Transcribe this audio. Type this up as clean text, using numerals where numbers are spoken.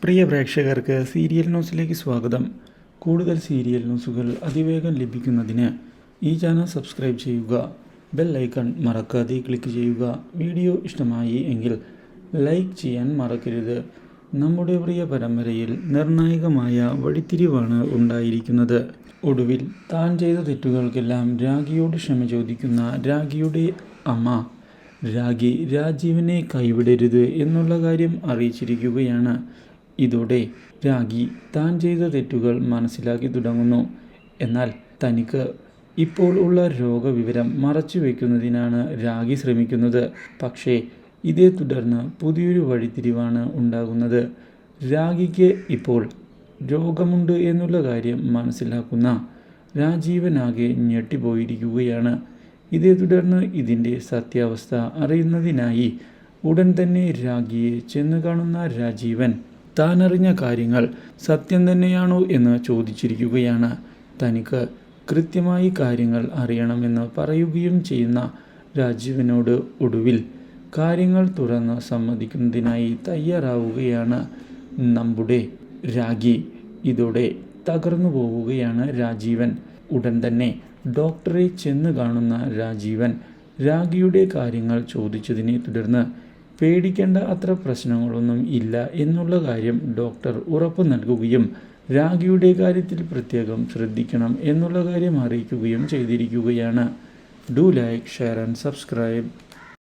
പ്രിയ പ്രേക്ഷകർക്ക് സീരിയൽ ന്യൂസിലേക്ക് സ്വാഗതം. കൂടുതൽ സീരിയൽ ന്യൂസുകൾ അതിവേഗം ലഭിക്കുന്നതിന് ഈ ചാനൽ സബ്സ്ക്രൈബ് ചെയ്യുക. ബെൽ ഐക്കൺ മറക്കാതെ ക്ലിക്ക് ചെയ്യുക. വീഡിയോ ഇഷ്ടമായി എങ്കിൽ ലൈക്ക് ചെയ്യാൻ മറക്കരുത്. നമ്മുടെ പ്രിയ പരമ്പരയിൽ നിർണായകമായ വഴിത്തിരിവാണ് ഉണ്ടായിരിക്കുന്നത്. ഒടുവിൽ താൻ ചെയ്ത തെറ്റുകൾക്കെല്ലാം രാഖിയോട് ക്ഷമ ചോദിക്കുന്ന രാഖിയുടെ അമ്മ രാഖി രാജീവിനെ കൈവിടരുത് എന്നുള്ള കാര്യം അറിയിച്ചിരിക്കുകയാണ്. ഇതോടെ രാഖി താൻ ചെയ്ത തെറ്റുകൾ മനസ്സിലാക്കി തുടങ്ങുന്നു. എന്നാൽ തനിക്ക് ഇപ്പോൾ ഉള്ള രോഗവിവരം മറച്ചു വയ്ക്കുന്നതിനാണ് രാഖി ശ്രമിക്കുന്നത്. പക്ഷേ ഇതേ തുടർന്ന് പുതിയൊരു വഴിത്തിരിവാണ് ഉണ്ടാകുന്നത്. രാഖിക്ക് ഇപ്പോൾ രോഗമുണ്ട് എന്നുള്ള കാര്യം മനസ്സിലാക്കുന്ന രാജീവനാകെ ഞെട്ടിപ്പോയിരിക്കുകയാണ്. ഇതേ തുടർന്ന് ഇതിൻ്റെ സത്യാവസ്ഥ അറിയുന്നതിനായി ഉടൻ തന്നെ രാഖിയെ ചെന്ന് കാണുന്ന രാജീവൻ താനറിഞ്ഞ കാര്യങ്ങൾ സത്യം തന്നെയാണോ എന്ന് ചോദിച്ചിരിക്കുകയാണ്. തനിക്ക് കൃത്യമായി കാര്യങ്ങൾ അറിയണമെന്ന് പറയുകയും ചെയ്യുന്ന രാജീവനോട് ഒടുവിൽ കാര്യങ്ങൾ തുറന്ന് സമ്മതിക്കുന്നതിനായി തയ്യാറാവുകയാണ് നമ്മുടെ രാഖി. ഇതോടെ തകർന്നു പോവുകയാണ് രാജീവൻ. ഉടൻ തന്നെ ഡോക്ടറെ ചെന്ന് കാണുന്ന രാജീവൻ രാഖിയുടെ കാര്യങ്ങൾ ചോദിച്ചതിനെ തുടർന്ന് പേടിക്കേണ്ട അത്ര പ്രശ്നങ്ങളൊന്നും ഇല്ല എന്നുള്ള കാര്യം ഡോക്ടർ ഉറപ്പ് നൽകുകയും രാഖിയുടെ കാര്യത്തിൽ പ്രത്യേകം ശ്രദ്ധിക്കണം എന്നുള്ള കാര്യം അറിയിക്കുകയും ചെയ്തിരിക്കുകയാണ്. Do like, share and subscribe.